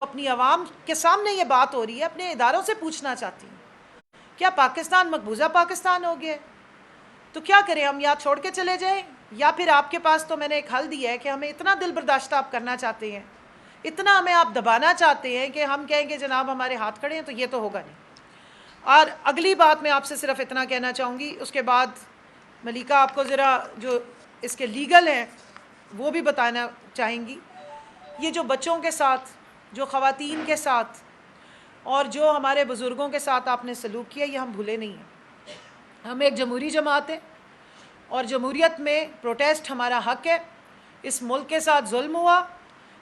اپنی عوام کے سامنے یہ بات ہو رہی ہے، اپنے اداروں سے پوچھنا چاہتی ہوں، کیا پاکستان مقبوضہ پاکستان ہو گیا ہے؟ تو کیا کریں ہم؟ یا چھوڑ کے چلے جائیں، یا پھر آپ کے پاس تو میں نے ایک حل دیا ہے کہ ہمیں اتنا دل برداشتہ آپ کرنا چاہتے ہیں، اتنا ہمیں آپ دبانا چاہتے ہیں کہ ہم کہیں گے جناب ہمارے ہاتھ کھڑے ہیں، تو یہ تو ہوگا نہیں۔ اور اگلی بات میں آپ سے صرف اتنا کہنا چاہوں گی، اس کے بعد ملیکہ آپ کو ذرا جو اس کے لیگل ہیں وہ بھی بتانا چاہیں گی۔ یہ جو بچوں کے ساتھ، جو خواتین کے ساتھ اور جو ہمارے بزرگوں کے ساتھ آپ نے سلوک کیا، یہ ہم بھولے نہیں ہیں۔ ہم ایک جمہوری جماعت ہے اور جمہوریت میں پروٹیسٹ ہمارا حق ہے۔ اس ملک کے ساتھ ظلم ہوا،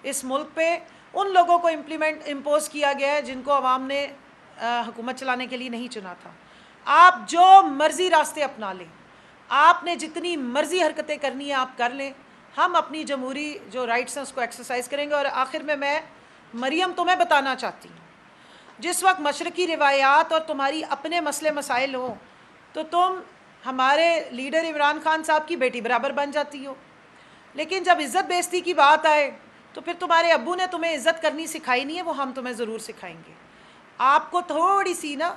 اس ملک پہ ان لوگوں کو امپوز کیا گیا ہے جن کو عوام نے حکومت چلانے کے لیے نہیں چنا تھا۔ آپ جو مرضی راستے اپنا لیں، آپ نے جتنی مرضی حرکتیں کرنی ہیں آپ کر لیں، ہم اپنی جمہوری جو رائٹس ہیں اس کو ایکسرسائز کریں گے۔ اور آخر میں مریم تمہیں بتانا چاہتی ہوں، جس وقت مشرقی روایات اور تمہاری اپنے مسئلے مسائل ہوں تو تم ہمارے لیڈر عمران خان صاحب کی بیٹی برابر بن جاتی ہو، لیکن جب عزت بے عزتی کی بات آئے تو پھر تمہارے ابو نے تمہیں عزت کرنی سکھائی نہیں ہے، وہ ہم تمہیں ضرور سکھائیں گے۔ آپ کو تھوڑی سی نا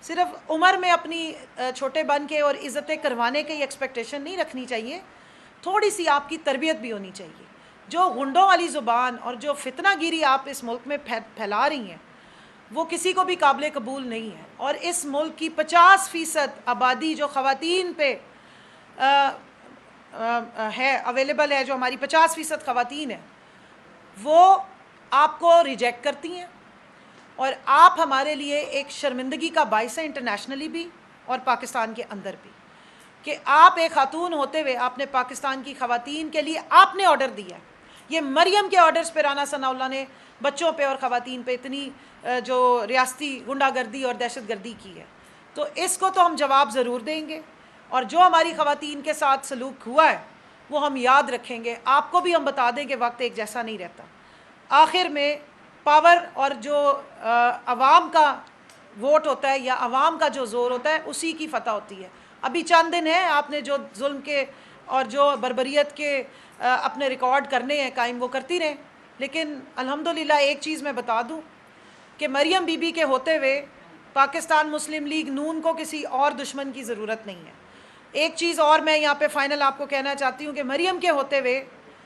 صرف عمر میں اپنی چھوٹے بن کے اور عزتیں کروانے کی ایکسپیکٹیشن نہیں رکھنی چاہیے، تھوڑی سی آپ کی تربیت بھی ہونی چاہیے۔ جو غنڈوں والی زبان اور جو فتنہ گیری آپ اس ملک میں پھیلا رہی ہیں وہ کسی کو بھی قابل قبول نہیں ہے۔ اور اس ملک کی 50% آبادی جو خواتین پہ ہے، اویلیبل ہے، جو ہماری 50% خواتین ہیں، وہ آپ کو ریجیکٹ کرتی ہیں، اور آپ ہمارے لیے ایک شرمندگی کا باعث ہے انٹرنیشنلی بھی اور پاکستان کے اندر بھی، کہ آپ ایک خاتون ہوتے ہوئے آپ نے پاکستان کی خواتین کے لیے آپ نے آرڈر دیا ہے۔ یہ مریم کے آرڈرز پہ رانا ثناء اللہ نے بچوں پہ اور خواتین پہ اتنی جو ریاستی غنڈہ گردی اور دہشت گردی کی ہے، تو اس کو تو ہم جواب ضرور دیں گے، اور جو ہماری خواتین کے ساتھ سلوک ہوا ہے وہ ہم یاد رکھیں گے۔ آپ کو بھی ہم بتا دیں کہ وقت ایک جیسا نہیں رہتا۔ آخر میں پاور اور جو عوام کا ووٹ ہوتا ہے یا عوام کا جو زور ہوتا ہے اسی کی فتح ہوتی ہے۔ ابھی چند دن ہیں، آپ نے جو ظلم کے اور جو بربریت کے اپنے ریکارڈ کرنے ہیں قائم، وہ کرتی رہیں، لیکن الحمدللہ ایک چیز میں بتا دوں کہ مریم بی بی کے ہوتے ہوئے پاکستان مسلم لیگ نون کو کسی اور دشمن کی ضرورت نہیں ہے۔ ایک چیز اور میں یہاں پہ فائنل آپ کو کہنا چاہتی ہوں کہ مریم کے ہوتے ہوئے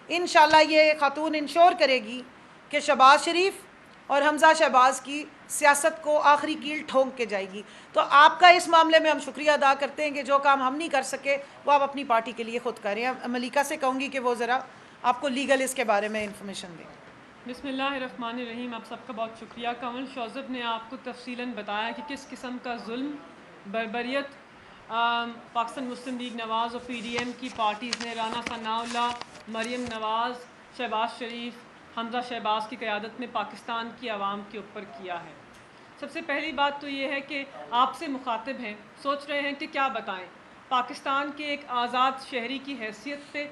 انشاءاللہ یہ خاتون انشور کرے گی کہ شہباز شریف اور حمزہ شہباز کی سیاست کو آخری کیل ٹھونک کے جائے گی۔ تو آپ کا اس معاملے میں ہم شکریہ ادا کرتے ہیں کہ جو کام ہم نہیں کر سکے وہ آپ اپنی پارٹی کے لیے خود کریں۔ ملیکہ سے کہوں گی کہ وہ ذرا آپ کو لیگل اس کے بارے میں انفارمیشن دیں۔ بسم اللہ الرحمن الرحیم۔ آپ سب کا بہت شکریہ۔ کنول شوذب نے آپ کو تفصیلاً بتایا کہ کس قسم کا ظلم، بربریت پاکستان مسلم لیگ نواز اور پی ڈی ایم کی پارٹیز نے رانا ثناء اللہ، مریم نواز، شہباز شریف، حمزہ شہباز کی قیادت میں پاکستان کی عوام کے اوپر کیا ہے۔ سب سے پہلی بات تو یہ ہے کہ آپ سے مخاطب ہیں، سوچ رہے ہیں کہ کیا بتائیں۔ پاکستان کے ایک آزاد شہری کی حیثیت سے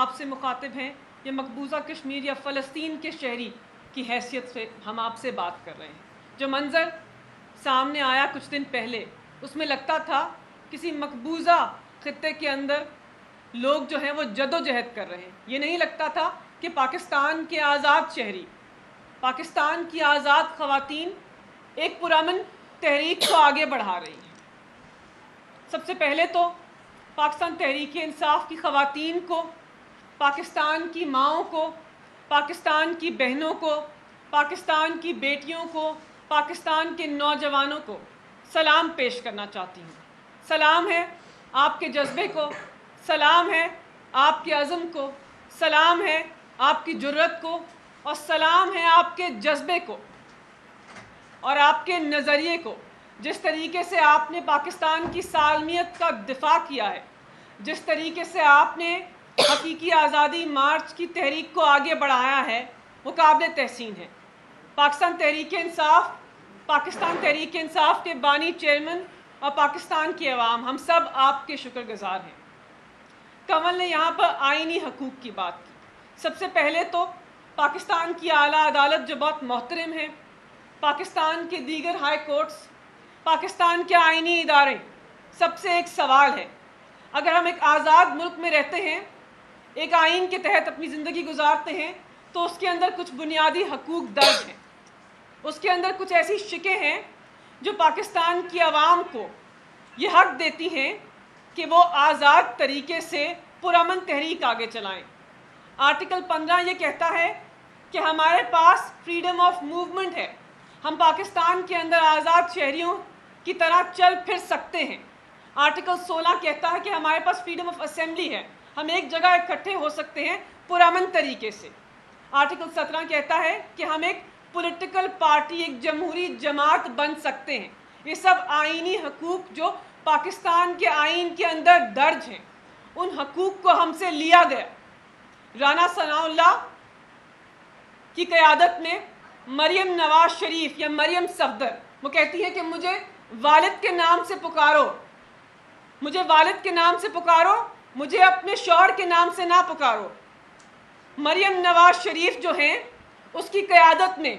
آپ سے مخاطب ہیں، یا مقبوضہ کشمیر یا فلسطین کے شہری کی حیثیت سے ہم آپ سے بات کر رہے ہیں۔ جو منظر سامنے آیا کچھ دن پہلے، اس میں لگتا تھا کسی مقبوضہ خطے کے اندر لوگ جو ہیں وہ جد و جہد کر رہے ہیں۔ یہ نہیں لگتا تھا کہ پاکستان کے آزاد شہری، پاکستان کی آزاد خواتین ایک پرامن تحریک کو آگے بڑھا رہی ہیں۔ سب سے پہلے تو پاکستان تحریک انصاف کی خواتین کو، پاکستان کی ماؤں کو، پاکستان کی بہنوں کو، پاکستان کی بیٹیوں کو، پاکستان کے نوجوانوں کو سلام پیش کرنا چاہتی ہوں۔ سلام ہے آپ کے جذبے کو، سلام ہے آپ کے عزم کو، سلام ہے آپ کی جرأت کو، اور سلام ہے آپ کے جذبے کو اور آپ کے نظریے کو۔ جس طریقے سے آپ نے پاکستان کی سالمیت کا دفاع کیا ہے، جس طریقے سے آپ نے حقیقی آزادی مارچ کی تحریک کو آگے بڑھایا ہے، وہ قابل تحسین ہے۔ پاکستان تحریک انصاف کے بانی چیئرمین اور پاکستان کی عوام، ہم سب آپ کے شکر گزار ہیں۔ کنول نے یہاں پر آئینی حقوق کی بات کی۔ سب سے پہلے تو پاکستان کی اعلیٰ عدالت جو بہت محترم ہے، پاکستان کے دیگر ہائی کورٹس، پاکستان کے آئینی ادارے، سب سے ایک سوال ہے۔ اگر ہم ایک آزاد ملک میں رہتے ہیں، ایک آئین کے تحت اپنی زندگی گزارتے ہیں، تو اس کے اندر کچھ بنیادی حقوق درج ہیں۔ اس کے اندر کچھ ایسی شکیں ہیں جو پاکستان کی عوام کو یہ حق دیتی ہیں کہ وہ آزاد طریقے سے پرامن تحریک آگے چلائیں۔ آرٹیکل 15 یہ کہتا ہے کہ ہمارے پاس فریڈم آف موومنٹ ہے، ہم پاکستان کے اندر آزاد شہریوں کی طرح چل پھر سکتے ہیں۔ آرٹیکل 16 کہتا ہے کہ ہمارے پاس فریڈم آف اسمبلی ہے، ہم ایک جگہ اکٹھے ہو سکتے ہیں پرامن طریقے سے۔ آرٹیکل 17 کہتا ہے کہ ہم ایک پولیٹیکل پارٹی، ایک جمہوری جماعت بن سکتے ہیں۔ یہ سب آئینی حقوق جو پاکستان کے آئین کے اندر درج ہیں، ان حقوق کو ہم سے لیا گیا۔ رانا ثناء اللہ کی قیادت میں مریم نواز شریف یا مریم صفدر وہ کہتی ہے کہ مجھے والد کے نام سے پکارو، مجھے والد کے نام سے پکارو، مجھے اپنے شوہر کے نام سے نہ پکارو۔ مریم نواز شریف جو ہیں، اس کی قیادت میں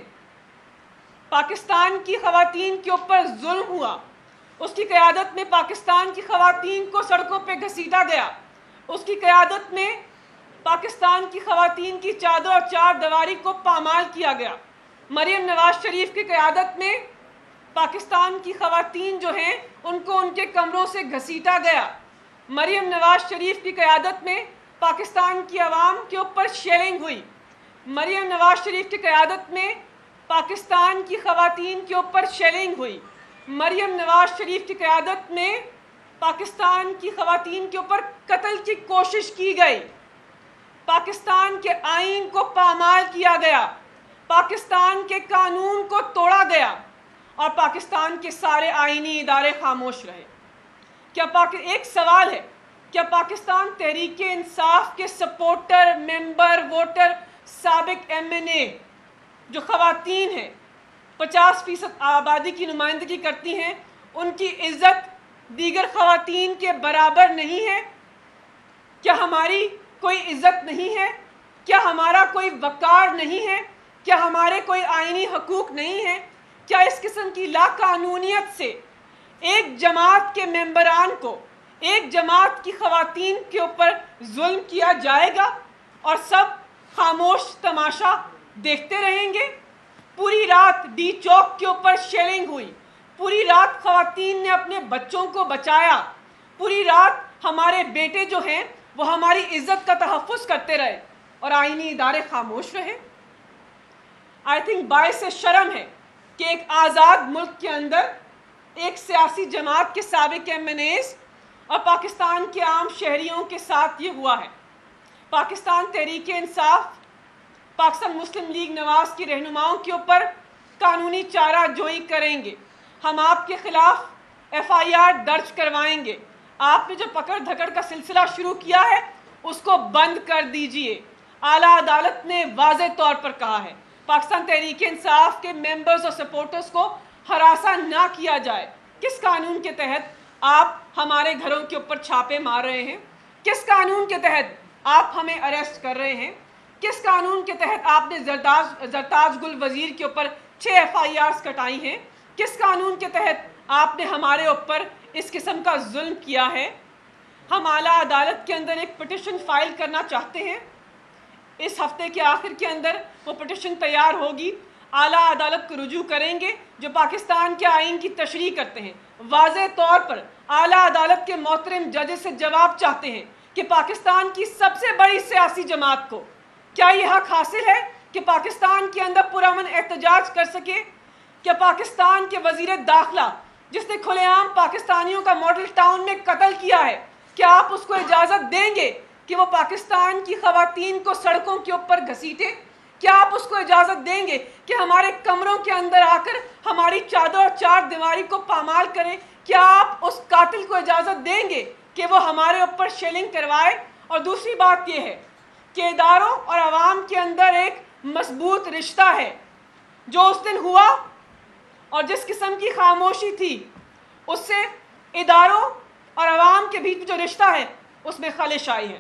پاکستان کی خواتین کے اوپر ظلم ہوا، اس کی قیادت میں پاکستان کی خواتین کو سڑکوں پہ گھسیٹا گیا، اس کی قیادت میں پاکستان کی خواتین کی چادر اور چار دیواری کو پامال کیا گیا۔ مریم نواز شریف کی قیادت میں پاکستان کی خواتین جو ہیں ان کو ان کے کمروں سے گھسیٹا گیا۔ مریم نواز شریف کی قیادت میں پاکستان کی عوام کے اوپر شیلنگ ہوئی۔ مریم نواز شریف کی قیادت میں پاکستان کی خواتین کے اوپر شیلنگ ہوئی۔ مریم نواز شریف کی قیادت میں پاکستان کی خواتین کے اوپر قتل کی کوشش کی گئی۔ پاکستان کے آئین کو پامال کیا گیا، پاکستان کے قانون کو توڑا گیا، اور پاکستان کے سارے آئینی ادارے خاموش رہے۔ ایک سوال ہے، کیا پاکستان تحریک انصاف کے سپورٹر، ممبر، ووٹر، سابق MNA جو خواتین ہیں، 50% آبادی کی نمائندگی کرتی ہیں، ان کی عزت دیگر خواتین کے برابر نہیں ہے؟ کیا ہماری کوئی عزت نہیں ہے؟ کیا ہمارا کوئی وقار نہیں ہے؟ کیا ہمارے کوئی آئینی حقوق نہیں ہیں؟ کیا اس قسم کی لا قانونیت سے ایک جماعت کے ممبران کو، ایک جماعت کی خواتین کے اوپر ظلم کیا جائے گا اور سب خاموش تماشا دیکھتے رہیں گے؟ پوری رات ڈی چوک کے اوپر شیلنگ ہوئی، پوری رات خواتین نے اپنے بچوں کو بچایا، پوری رات ہمارے بیٹے جو ہیں وہ ہماری عزت کا تحفظ کرتے رہے اور آئینی ادارے خاموش رہے۔ آئی تھنک باعث شرم ہے کہ ایک آزاد ملک کے اندر ایک سیاسی جماعت کے سابق MNAs اور پاکستان کے عام شہریوں کے ساتھ یہ ہوا ہے۔ پاکستان تحریک انصاف پاکستان مسلم لیگ نواز کی رہنماؤں کے اوپر قانونی چارہ جوئی کریں گے، ہم آپ کے خلاف FIR درج کروائیں گے۔ آپ نے جو پکڑ دھکڑ کا سلسلہ شروع کیا ہے اس کو بند کر دیجئے۔ اعلیٰ عدالت نے واضح طور پر کہا ہے پاکستان تحریک انصاف کے ممبرز اور سپورٹرز کو ہراساں نہ کیا جائے۔ کس قانون کے تحت آپ ہمارے گھروں کے اوپر چھاپے مار رہے ہیں؟ کس قانون کے تحت آپ ہمیں اریسٹ کر رہے ہیں؟ کس قانون کے تحت آپ نے زرتاج گل وزیر کے اوپر 6 FIRs کٹائی ہیں؟ کس قانون کے تحت آپ نے ہمارے اوپر اس قسم کا ظلم کیا ہے؟ ہم اعلیٰ عدالت کے اندر ایک پٹیشن فائل کرنا چاہتے ہیں۔ اس ہفتے کے آخر کے اندر وہ پٹیشن تیار ہوگی، اعلیٰ عدالت کو رجوع کریں گے جو پاکستان کے آئین کی تشریح کرتے ہیں۔ واضح طور پر اعلیٰ عدالت کے محترم ججز سے جواب چاہتے ہیں کہ پاکستان کی سب سے بڑی سیاسی جماعت کو کیا یہ حق حاصل ہے کہ پاکستان کے اندر پرامن احتجاج کر سکے؟ کیا پاکستان کے وزیر داخلہ جس نے کھلے عام پاکستانیوں کا ماڈل ٹاؤن میں قتل کیا ہے، کیا آپ اس کو اجازت دیں گے کہ وہ پاکستان کی خواتین کو سڑکوں کے اوپر گھسیٹے؟ کیا آپ اس کو اجازت دیں گے کہ ہمارے کمروں کے اندر آ کر ہماری چادر اور چار دیواری کو پامال کریں؟ کیا آپ اس قاتل کو اجازت دیں گے کہ وہ ہمارے اوپر شیلنگ کروائے؟ اور دوسری بات یہ ہے کہ اداروں اور عوام کے اندر ایک مضبوط رشتہ ہے جو اس دن ہوا، اور جس قسم کی خاموشی تھی اس سے اداروں اور عوام کے بیچ جو رشتہ ہے اس میں خلش آئی ہے۔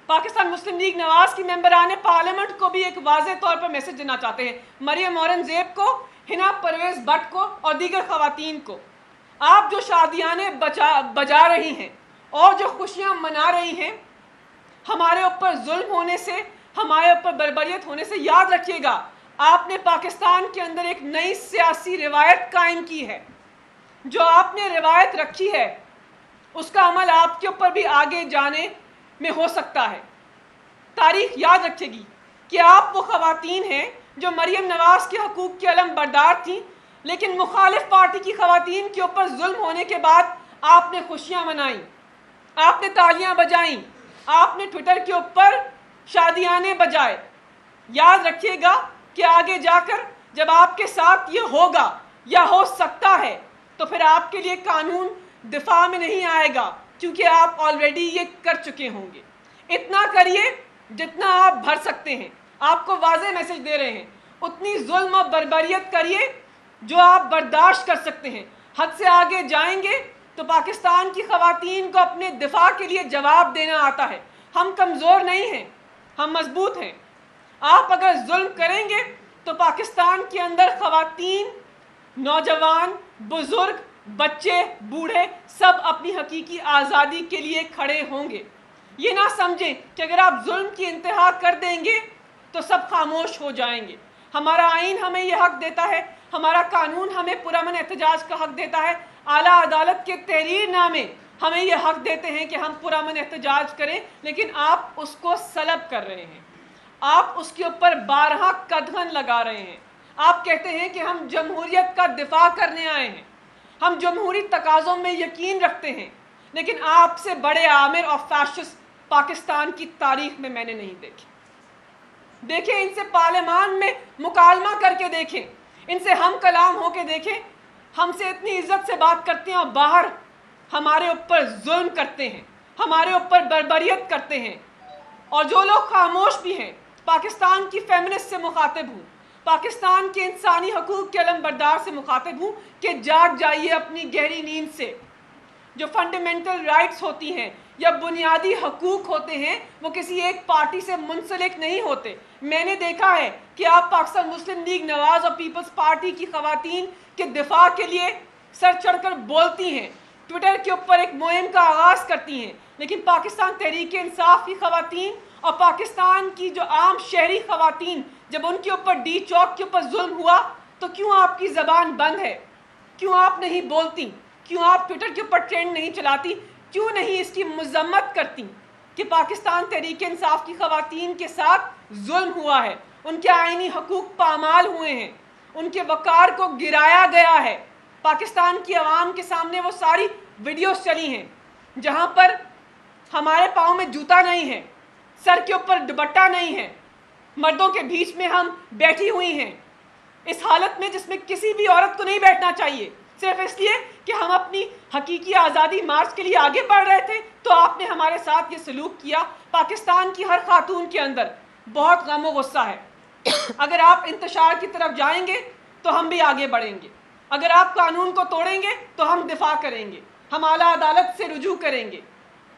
پاکستان مسلم لیگ نواز کی ممبران پارلیمنٹ کو بھی ایک واضح طور پر میسج دینا چاہتے ہیں، مریم اورنگزیب کو، حنا پرویز بٹ کو اور دیگر خواتین کو، آپ جو شادیانے بجا رہی ہیں اور جو خوشیاں منا رہی ہیں، ہمارے اوپر ظلم ہونے سے، ہمارے اوپر بربریت ہونے سے، یاد رکھیے گا آپ نے پاکستان کے اندر ایک نئی سیاسی روایت قائم کی ہے. جو آپ نے روایت رکھی ہے اس کا عمل آپ کے اوپر بھی آگے جانے میں ہو سکتا ہے. تاریخ یاد رکھے گی کہ آپ وہ خواتین ہیں جو مریم نواز کے حقوق کے علم بردار تھیں، لیکن مخالف پارٹی کی خواتین کے اوپر ظلم ہونے کے بعد آپ نے خوشیاں منائیں، آپ نے تالیاں بجائیں، آپ نے ٹویٹر کے اوپر شادیانے بجائے. یاد رکھیے گا کہ آگے جا کر جب آپ کے ساتھ یہ ہوگا یا ہو سکتا ہے تو پھر آپ کے لیے قانون دفاع میں نہیں آئے گا، کیونکہ آپ آلریڈی یہ کر چکے ہوں گے. اتنا کریے جتنا آپ بھر سکتے ہیں. آپ کو واضح میسج دے رہے ہیں، اتنی ظلم و بربریت کریے جو آپ برداشت کر سکتے ہیں. حد سے آگے جائیں گے تو پاکستان کی خواتین کو اپنے دفاع کے لیے جواب دینا آتا ہے. ہم کمزور نہیں ہیں، ہم مضبوط ہیں. آپ اگر ظلم کریں گے تو پاکستان کے اندر خواتین، نوجوان، بزرگ، بچے، بوڑھے سب اپنی حقیقی آزادی کے لیے کھڑے ہوں گے. یہ نہ سمجھیں کہ اگر آپ ظلم کی انتہا کر دیں گے تو سب خاموش ہو جائیں گے. ہمارا آئین ہمیں یہ حق دیتا ہے، ہمارا قانون ہمیں پرامن احتجاج کا حق دیتا ہے، اعلیٰ عدالت کے تحریر نامے ہمیں یہ حق دیتے ہیں کہ ہم پرامن احتجاج کریں، لیکن آپ اس کو سلب کر رہے ہیں. آپ اس کے اوپر بارہا قدغن لگا رہے ہیں. آپ کہتے ہیں کہ ہم جمہوریت کا دفاع کرنے آئے ہیں، ہم جمہوری تقاضوں میں یقین رکھتے ہیں، لیکن آپ سے بڑے آمر اور فیشسٹ پاکستان کی تاریخ میں نے نہیں دیکھے. دیکھیں ان سے پارلیمان میں مکالمہ کر کے دیکھیں، ان سے ہم کلام ہو کے دیکھیں. ہم سے اتنی عزت سے بات کرتے ہیں اور باہر ہمارے اوپر ظلم کرتے ہیں، ہمارے اوپر بربریت کرتے ہیں. اور جو لوگ خاموش بھی ہیں، پاکستان کی فیمنسٹ سے مخاطب ہوں، پاکستان کے انسانی حقوق کے علم بردار سے مخاطب ہوں کہ جاگ جائیے اپنی گہری نیند سے. جو فنڈامنٹل رائٹس ہوتی ہیں یا بنیادی حقوق ہوتے ہیں وہ کسی ایک پارٹی سے منسلک نہیں ہوتے. میں نے دیکھا ہے کہ آپ پاکستان مسلم لیگ نواز اور پیپلز پارٹی کی خواتین کے دفاع کے لیے سر چڑھ کر بولتی ہیں، ٹویٹر کے اوپر ایک مہم کا آغاز کرتی ہیں، لیکن پاکستان تحریک انصاف کی خواتین اور پاکستان کی جو عام شہری خواتین جب ان کے اوپر ڈی چوک کے اوپر ظلم ہوا تو کیوں آپ کی زبان بند ہے؟ کیوں آپ نہیں بولتی؟ کیوں آپ ٹویٹر کے اوپر ٹرینڈ نہیں چلاتی؟ کیوں نہیں اس کی مذمت کرتی کہ پاکستان تحریک انصاف کی خواتین کے ساتھ ظلم ہوا ہے، ان کے آئینی حقوق پامال ہوئے ہیں، ان کے وقار کو گرایا گیا ہے؟ پاکستان کی عوام کے سامنے وہ ساری ویڈیوز چلی ہیں جہاں پر ہمارے پاؤں میں جوتا نہیں ہے، سر کے اوپر دوپٹہ نہیں ہے، مردوں کے بیچ میں ہم بیٹھی ہوئی ہیں اس حالت میں جس میں کسی بھی عورت کو نہیں بیٹھنا چاہیے، صرف اس لیے کہ ہم اپنی حقیقی آزادی مارچ کے لیے آگے بڑھ رہے تھے تو آپ نے ہمارے ساتھ یہ سلوک کیا. پاکستان کی ہر خاتون کے اندر بہت غم و غصہ ہے. اگر آپ انتشار کی طرف جائیں گے تو ہم بھی آگے بڑھیں گے، اگر آپ قانون کو توڑیں گے تو ہم دفاع کریں گے، ہم اعلیٰ عدالت سے رجوع کریں گے.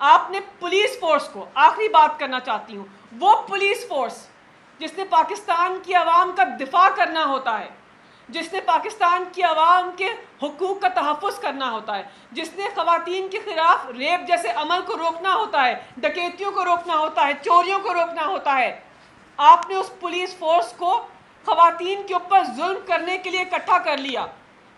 آپ نے پولیس فورس کو، آخری بات کرنا چاہتی ہوں، وہ پولیس فورس جس نے پاکستان کی عوام کا دفاع کرنا ہوتا ہے، جس نے پاکستان کی عوام کے حقوق کا تحفظ کرنا ہوتا ہے، جس نے خواتین کے خلاف ریپ جیسے عمل کو روکنا ہوتا ہے، ڈکیتیوں کو روکنا ہوتا ہے، چوریوں کو روکنا ہوتا ہے، آپ نے اس پولیس فورس کو خواتین کے اوپر ظلم کرنے کے لیے اکٹھا کر لیا.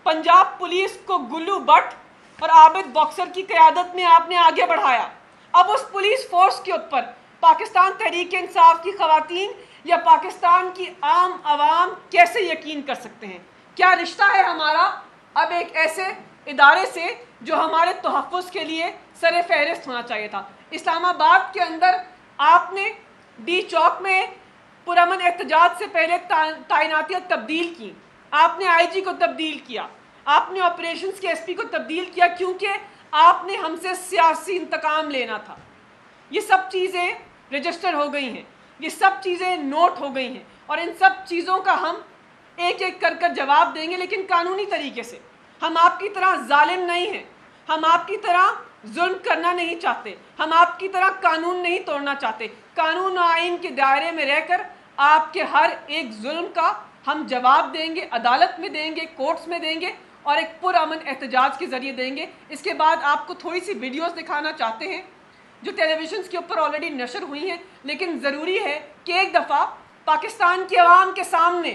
پنجاب پولیس کو گلو بٹ اور عابد باکسر کی قیادت میں آپ نے آگے بڑھایا. اب اس پولیس فورس کے اوپر پاکستان تحریک انصاف کی خواتین یا پاکستان کی عام عوام کیسے یقین کر سکتے ہیں؟ کیا رشتہ ہے ہمارا اب ایک ایسے ادارے سے جو ہمارے تحفظ کے لیے سر فہرست ہونا چاہیے تھا؟ اسلام آباد کے اندر آپ نے ڈی چوک میں پرامن احتجاج سے پہلے تعیناتیت تبدیل کی، آپ نے آئی جی کو تبدیل کیا، آپ نے آپریشنز کے ایس پی کو تبدیل کیا، کیونکہ آپ نے ہم سے سیاسی انتقام لینا تھا. یہ سب چیزیں رجسٹر ہو گئی ہیں، یہ سب چیزیں نوٹ ہو گئی ہیں، اور ان سب چیزوں کا ہم ایک ایک کر جواب دیں گے، لیکن قانونی طریقے سے. ہم آپ کی طرح ظالم نہیں ہیں، ہم آپ کی طرح ظلم کرنا نہیں چاہتے، ہم آپ کی طرح قانون نہیں توڑنا چاہتے. قانون و آئین کے دائرے میں رہ کر آپ کے ہر ایک ظلم کا ہم جواب دیں گے، عدالت میں دیں گے، کورٹس میں دیں گے، اور ایک پرامن احتجاج کے ذریعے دیں گے. اس کے بعد آپ کو تھوڑی سی ویڈیوز دکھانا چاہتے ہیں جو ٹیلی ویژنس کے اوپر آلریڈی نشر ہوئی ہیں، لیکن ضروری ہے کہ ایک دفعہ پاکستان کی عوام کے سامنے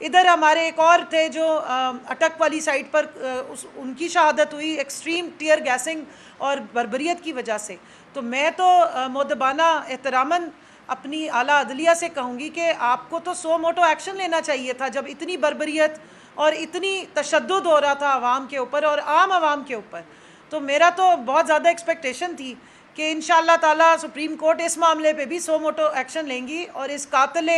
ادھر ہمارے ایک اور تھے جو اٹک والی سائٹ پر ان کی شہادت ہوئی ایکسٹریم ٹیئر گیسنگ اور بربریت کی وجہ سے. تو میں تو مؤدبانہ احتراماً اپنی اعلیٰ عدلیہ سے کہوں گی کہ آپ کو تو سو موٹو ایکشن لینا چاہیے تھا جب اتنی بربریت اور اتنی تشدد ہو رہا تھا عوام کے اوپر اور عام عوام کے اوپر. تو میرا تو بہت زیادہ ایکسپیکٹیشن تھی کہ انشاءاللہ تعالیٰ سپریم کورٹ اس معاملے پہ بھی سو موٹو ایکشن لیں گی اور اس قاتل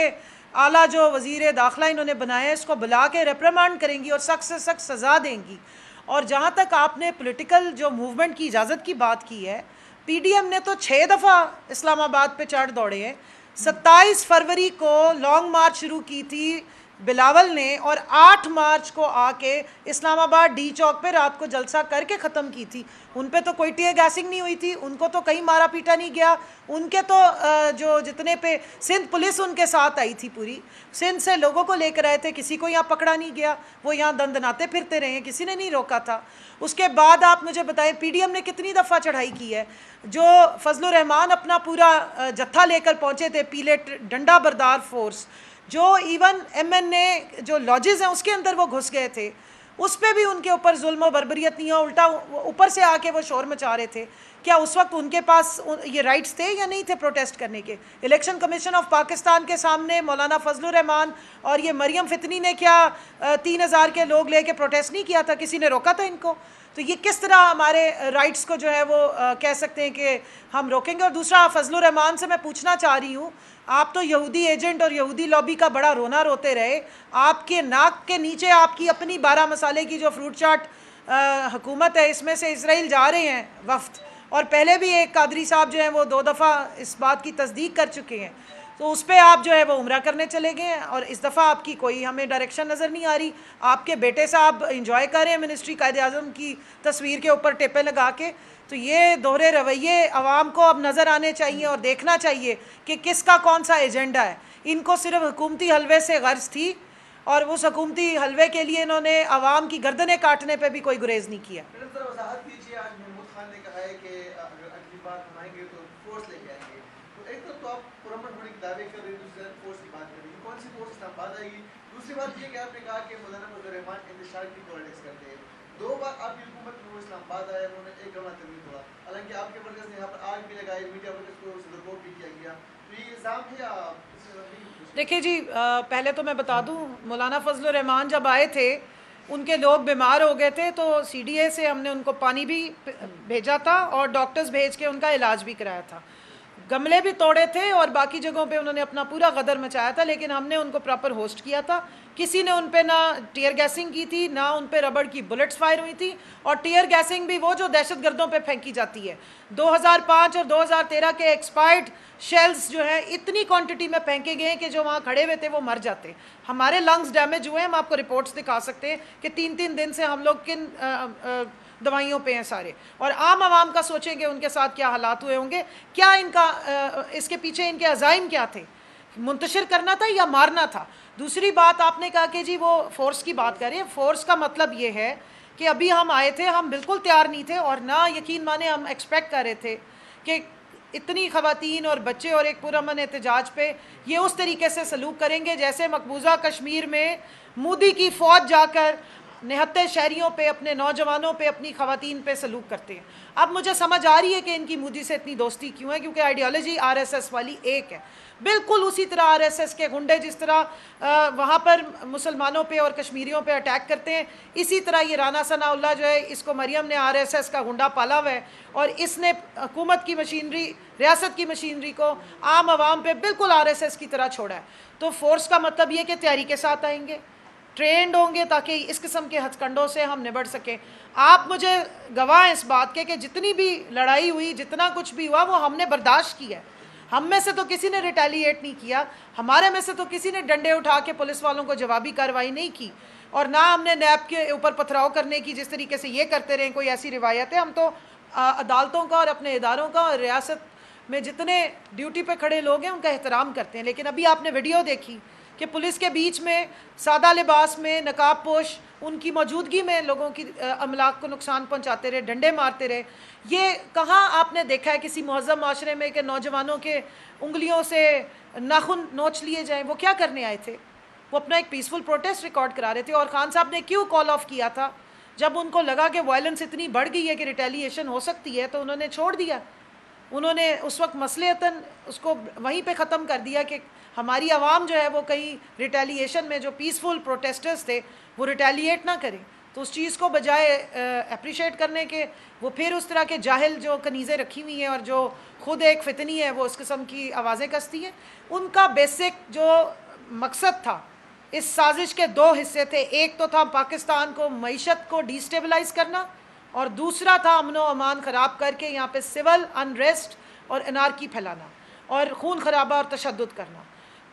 اعلیٰ جو وزیر داخلہ انہوں نے بنایا ہے اس کو بلا کے ریپریمانڈ کریں گی اور سخت سے سخت سزا دیں گی. اور جہاں تک آپ نے پولیٹیکل جو موومنٹ کی اجازت کی بات کی ہے, پی ڈی ایم نے تو 6 دفعہ اسلام آباد پہ چڑھ دوڑے ہیں. 27 فروری کو لانگ مارچ شروع کی تھی بلاول نے اور 8 مارچ کو آ کے اسلام آباد ڈی چوک پہ رات کو جلسہ کر کے ختم کی تھی. ان پہ تو کوئی ٹیئر گیسنگ نہیں ہوئی تھی, ان کو تو کہیں مارا پیٹا نہیں گیا. ان کے تو جو جتنے پہ سندھ پولیس ان کے ساتھ آئی تھی, پوری سندھ سے لوگوں کو لے کر آئے تھے, کسی کو یہاں پکڑا نہیں گیا, وہ یہاں دندناتے پھرتے رہے ہیں, کسی نے نہیں روکا تھا. اس کے بعد آپ مجھے بتائیں پی ڈی ایم نے کتنی دفعہ چڑھائی کی ہے. جو فضل الرحمان اپنا پورا جتھا لے کر پہنچے تھے پیلے ڈنڈا بردار فورس, جو ایون ایم این اے جو لاجز ہیں اس کے اندر وہ گھس گئے تھے, اس پہ بھی ان کے اوپر ظلم و بربریت نہیں ہو, الٹا اوپر سے آ کے وہ شور مچا رہے تھے. کیا اس وقت ان کے پاس یہ رائٹس تھے یا نہیں تھے پروٹیسٹ کرنے کے؟ الیکشن کمیشن آف پاکستان کے سامنے مولانا فضل الرحمان اور یہ مریم فتنی نے کیا 3000 کے لوگ لے کے پروٹیسٹ نہیں کیا تھا؟ کسی نے روکا تھا ان کو؟ تو یہ کس طرح ہمارے رائٹس کو جو ہے وہ کہہ سکتے ہیں کہ ہم روکیں گے؟ اور دوسرا, فضل الرحمان سے میں پوچھنا چاہ رہی ہوں, آپ تو یہودی ایجنٹ اور یہودی لابی کا بڑا رونا روتے رہے, آپ کے ناک کے نیچے آپ کی اپنی 12 مسالے کی جو فروٹ چاٹ حکومت ہے, اس میں سے اسرائیل جا رہے ہیں وفد, اور پہلے بھی ایک قادری صاحب جو ہیں وہ 2 دفعہ اس بات کی تصدیق کر چکے ہیں. تو اس پہ آپ جو ہے وہ عمرہ کرنے چلے گئے ہیں اور اس دفعہ آپ کی کوئی ہمیں ڈائریکشن نظر نہیں آ رہی. آپ کے بیٹے صاحب انجوائے کر رہے ہیں منسٹری قائد اعظم کی تصویر کے اوپر ٹیپیں لگا کے. تو یہ دوہرے رویے عوام کو اب نظر آنے چاہیے اور دیکھنا چاہیے کہ کس کا کون سا ایجنڈا ہے. ان کو صرف حکومتی حلوے سے غرض تھی اور اس حکومتی حلوے کے لیے انہوں نے عوام کی گردنیں کاٹنے پہ بھی کوئی گریز نہیں کیا. وضاحت کیجیے, آج محمود خان نے کہا ہے کہ اگر اگلی بار ہم آئیں گے تو فورس لے کے آئیں گے. تو ایک تو آپ پرامن ہونے کے دعوے کر رہے ہیں, دوسری طرف فورس کی بات کر رہی ہے, کون سی فورس اسلام آباد آئے گی؟ دوسری بات یہ کہ آپ نے کہا کہ مولانا فضل الرحمان انتشار کی پالیٹکس کرتے ہیں. 2 بار آپ کی حکومت میں وہ اسلام آباد آئے, انہوں نے ایک گواہ ترمیم توڑا, حالانکہ آپ کے ورکرز نے یہاں پر آگ بھی لگائی, میڈیا ورکرز کو صدر کوٹ بھی کیا گیا. تو یہ الزام ہے یا دیکھیں جی, پہلے تو میں بتا دوں, مولانا فضل الرحمان جب آئے تھے ان کے لوگ بیمار ہو گئے تھے, تو سی ڈی اے سے ہم نے ان کو پانی بھی بھیجا تھا اور ڈاکٹرز بھیج کے ان کا علاج بھی کرایا تھا. گملے بھی توڑے تھے اور باقی جگہوں پہ انہوں نے اپنا پورا غدر مچایا تھا, لیکن ہم نے ان کو پراپر ہوسٹ کیا تھا. کسی نے ان پہ نہ ٹیئر گیسنگ کی تھی, نہ ان پہ ربڑ کی بلٹس فائر ہوئی تھی, اور ٹیئر گیسنگ بھی وہ جو دہشت گردوں پہ پھینکی جاتی ہے. 2005 اور 2013 کے ایکسپائرڈ شیلز جو ہیں اتنی کوانٹٹی میں پھینکے گئے کہ جو وہاں کھڑے ہوئے تھے وہ مر جاتے. ہمارے لنگز ڈیمیج ہوئے ہیں, ہم آپ کو رپورٹس دکھا سکتے ہیں کہ 3 دن سے ہم لوگ کن دوائیوں پہ ہیں سارے. اور عام عوام کا سوچیں کہ ان کے ساتھ کیا حالات ہوئے ہوں گے, کیا ان کا اس کے پیچھے ان کے عزائم کیا تھے, منتشر کرنا تھا یا مارنا تھا؟ دوسری بات آپ نے کہا کہ جی وہ فورس کی بات کر رہے ہیں. فورس کا مطلب یہ ہے کہ ابھی ہم آئے تھے, ہم بالکل تیار نہیں تھے, اور نہ یقین مانے ہم ایکسپیکٹ کر رہے تھے کہ اتنی خواتین اور بچے اور ایک پرامن احتجاج پہ یہ اس طریقے سے سلوک کریں گے جیسے مقبوضہ کشمیر میں مودی کی فوج جا کر نہتے شہریوں پہ, اپنے نوجوانوں پہ, اپنی خواتین پہ سلوک کرتے ہیں. اب مجھے سمجھ آ رہی ہے کہ ان کی مودی سے اتنی دوستی کیوں ہے, کیونکہ آئیڈیالوجی آر ایس ایس والی ایک ہے. بالکل اسی طرح آر ایس ایس کے گنڈے جس طرح وہاں پر مسلمانوں پہ اور کشمیریوں پہ اٹیک کرتے ہیں, اسی طرح یہ رانا ثناء اللہ جو ہے, اس کو مریم نے آر ایس ایس کا گنڈا پالا ہوا ہے, اور اس نے حکومت کی مشینری, ریاست کی مشینری کو عام عوام پہ بالکل آر ایس ایس کی طرح چھوڑا ہے. تو فورس کا مطلب یہ کہ تیاری کے ساتھ آئیں گے, ٹرینڈ ہوں گے, تاکہ اس قسم کے ہتھ کنڈوں سے ہم نبٹ سکیں. آپ مجھے گواہ ہیں اس بات کے کہ جتنی بھی لڑائی ہوئی, جتنا کچھ بھی ہوا, وہ ہم نے برداشت کیا ہے. ہم میں سے تو کسی نے ریٹیلیٹ نہیں کیا, ہمارے میں سے تو کسی نے ڈنڈے اٹھا کے پولیس والوں کو جوابی کارروائی نہیں کی, اور نہ ہم نے نیب کے اوپر پتھراؤ کرنے کی جس طریقے سے یہ کرتے رہے کوئی ایسی روایت ہے. ہم تو عدالتوں کا اور اپنے اداروں کا اور ریاست میں جتنے ڈیوٹی پہ کھڑے لوگ ہیں ان کا احترام کرتے ہیں. لیکن ابھی آپ نے ویڈیو دیکھی کہ پولیس کے بیچ میں سادہ لباس میں نقاب پوش ان کی موجودگی میں لوگوں کی املاک کو نقصان پہنچاتے رہے, ڈنڈے مارتے رہے. یہ کہاں آپ نے دیکھا ہے کسی مہذب معاشرے میں کہ نوجوانوں کے انگلیوں سے ناخن نوچ لیے جائیں؟ وہ کیا کرنے آئے تھے؟ وہ اپنا ایک پیسفل پروٹیسٹ ریکارڈ کرا رہے تھے. اور خان صاحب نے کیوں کال آف کیا تھا؟ جب ان کو لگا کہ وائلنس اتنی بڑھ گئی ہے کہ ریٹیلیشن ہو سکتی ہے تو انہوں نے چھوڑ دیا. انہوں نے اس وقت مصلحتاً اس کو وہیں پہ ختم کر دیا کہ ہماری عوام جو ہے وہ کہیں ریٹیلیشن میں جو پیسفل پروٹیسٹرز تھے وہ ریٹیلیٹ نہ کریں. تو اس چیز کو بجائے اپریشیٹ کرنے کے وہ پھر اس طرح کے جاہل جو کنیزیں رکھی ہوئی ہیں اور جو خود ایک فتنی ہے وہ اس قسم کی آوازیں کستی ہیں. ان کا بیسک جو مقصد تھا اس سازش کے دو حصے تھے. ایک تو تھا پاکستان کو معیشت کو ڈی سٹیبلائز کرنا اور دوسرا تھا امن و امان خراب کر کے یہاں پہ سول انریسٹ اور انارکی پھیلانا اور خون خرابہ اور تشدد کرنا.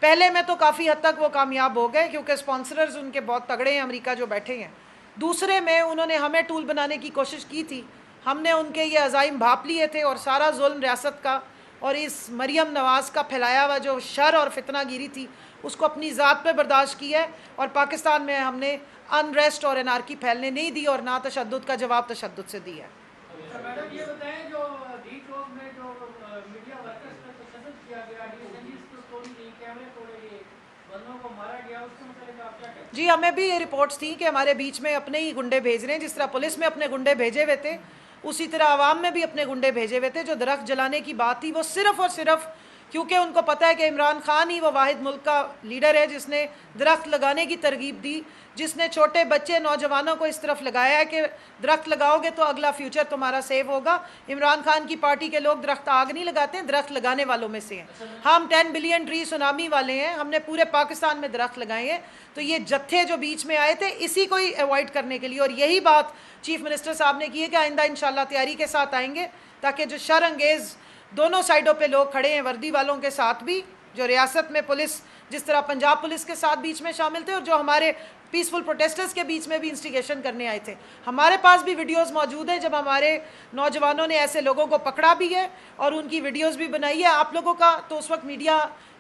پہلے میں تو کافی حد تک وہ کامیاب ہو گئے کیونکہ اسپانسررز ان کے بہت تگڑے ہیں امریکہ جو بیٹھے ہیں. دوسرے میں انہوں نے ہمیں ٹول بنانے کی کوشش کی تھی. ہم نے ان کے یہ عزائم بھاپ لیے تھے اور سارا ظلم ریاست کا اور اس مریم نواز کا پھیلایا ہوا جو شر اور فتنہ گیری تھی اس کو اپنی ذات پہ برداشت کیا ہے. اور پاکستان میں ہم نے انریسٹ اور انارکی پھیلنے نہیں دی اور نہ تشدد کا جواب تشدد سے دیا ہے. میڈم یہ بتائیں جو ڈی چوک میں جو میڈیا ورکرز پر تشدد کیا گیا کیمرے توڑے گئے بندوں کو مارا گیا اس کے متعلق آپ کیا کہتے ہیں؟ جی ہمیں بھی یہ رپورٹس تھیں کہ ہمارے بیچ میں اپنے ہی گنڈے بھیج رہے ہیں. جس طرح پولیس میں اپنے گنڈے بھیجے ہوئے تھے اسی طرح عوام میں بھی اپنے گنڈے بھیجے ہوئے تھے. جو درخت جلانے کی بات تھی وہ صرف اور صرف کیونکہ ان کو پتہ ہے کہ عمران خان ہی وہ واحد ملک کا لیڈر ہے جس نے درخت لگانے کی ترغیب دی, جس نے چھوٹے بچے نوجوانوں کو اس طرف لگایا ہے کہ درخت لگاؤ گے تو اگلا فیوچر تمہارا سیو ہوگا. عمران خان کی پارٹی کے لوگ درخت آگ نہیں لگاتے ہیں, درخت لگانے والوں میں سے ہیں. ہم 10 بلین ٹری سونامی والے ہیں, ہم نے پورے پاکستان میں درخت لگائے ہیں. تو یہ جتھے جو بیچ میں آئے تھے اسی کو ہی ایوائڈ کرنے کے لیے اور یہی بات چیف منسٹر صاحب نے کی ہے کہ آئندہ انشاءاللہ تیاری کے ساتھ آئیں گے تاکہ جو شر انگیز دونوں سائڈوں پہ لوگ کھڑے ہیں وردی والوں کے ساتھ بھی, جو ریاست میں پولیس جس طرح پنجاب پولیس کے ساتھ بیچ میں شامل تھے اور جو ہمارے پیسفل پروٹیسٹرز کے بیچ میں بھی انسٹیگیشن کرنے آئے تھے. ہمارے پاس بھی ویڈیوز موجود ہیں جب ہمارے نوجوانوں نے ایسے لوگوں کو پکڑا بھی ہے اور ان کی ویڈیوز بھی بنائی ہے. آپ لوگوں کا تو اس وقت میڈیا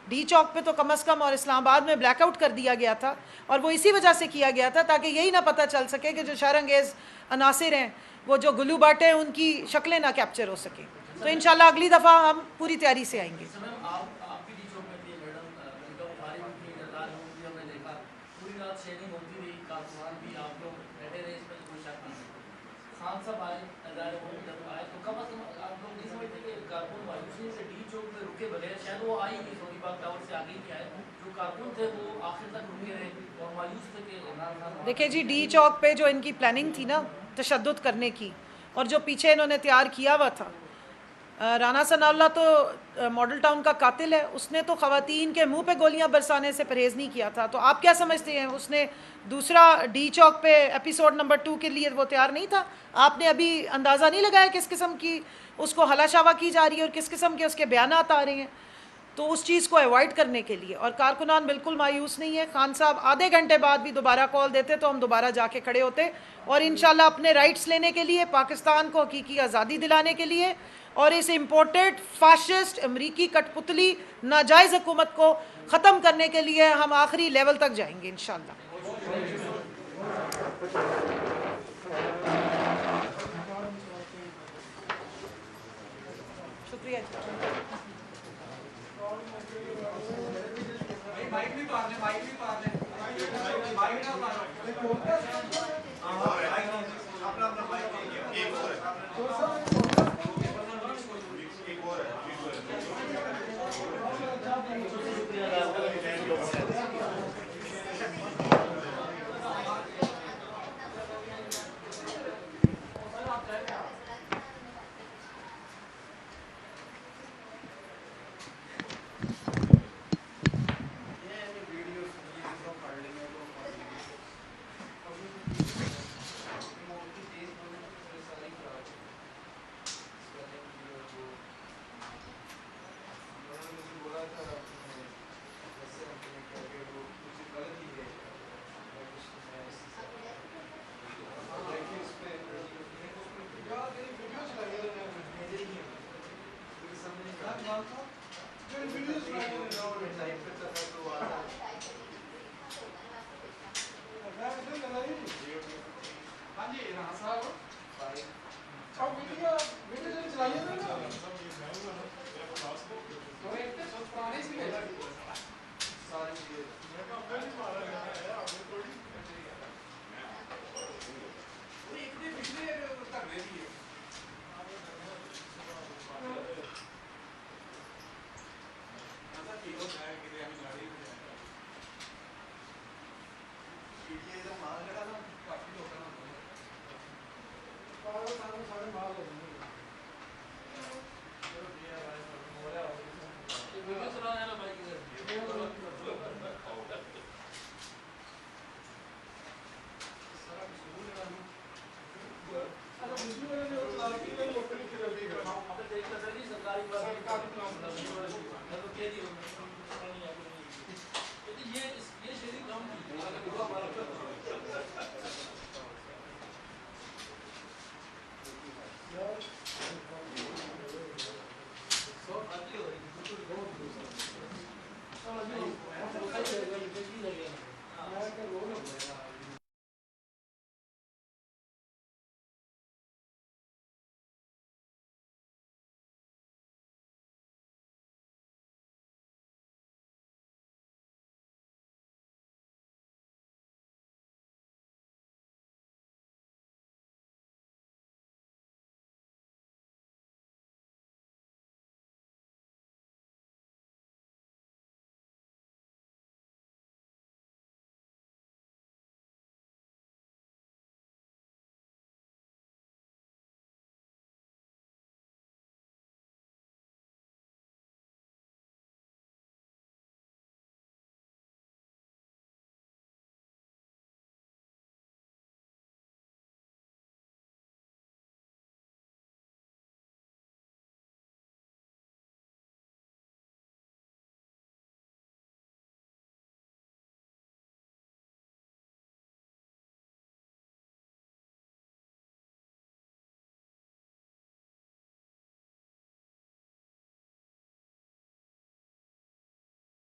ڈی چوک پہ تو کم از کم اور اسلام آباد میں بلیک آؤٹ کر دیا گیا تھا اور وہ اسی وجہ سے کیا گیا تھا تاکہ یہی نہ پتہ چل سکے کہ جو شر انگیز عناصر ہیں وہ جو گلو باٹے ہیں ان کی شکلیں نہ کیپچر ہو سکیں. تو انشاءاللہ اگلی دفعہ ہم پوری تیاری سے آئیں گے. دیکھیں جی ڈی چوک پہ جو ان کی پلاننگ تھی نا تشدد کرنے کی اور جو پیچھے انہوں نے تیار کیا ہوا تھا, رانا ثناء اللہ تو ماڈل ٹاؤن کا قاتل ہے, اس نے تو خواتین کے منہ پہ گولیاں برسانے سے پرہیز نہیں کیا تھا. تو آپ کیا سمجھتے ہیں اس نے دوسرا ڈی چوک پہ ایپیسوڈ نمبر 2 کے لیے وہ تیار نہیں تھا؟ آپ نے ابھی اندازہ نہیں لگایا کس قسم کی اس کو ہلا شاوا کی جا رہی ہے اور کس قسم کے اس کے بیانات آ رہے ہیں. تو اس چیز کو ایوائڈ کرنے کے لیے اور کارکنان بالکل مایوس نہیں ہے. خان صاحب آدھے گھنٹے بعد بھی دوبارہ کال دیتے تو ہم دوبارہ جا کے کھڑے ہوتے اور انشاءاللہ اپنے رائٹس لینے کے لیے, پاکستان کو حقیقی آزادی دلانے کے لیے اور اس امپورٹڈ فاشسٹ امریکی کٹ پتلی ناجائز حکومت کو ختم کرنے کے لیے ہم آخری لیول تک جائیں گے انشاءاللہ. شکریہ. اپنا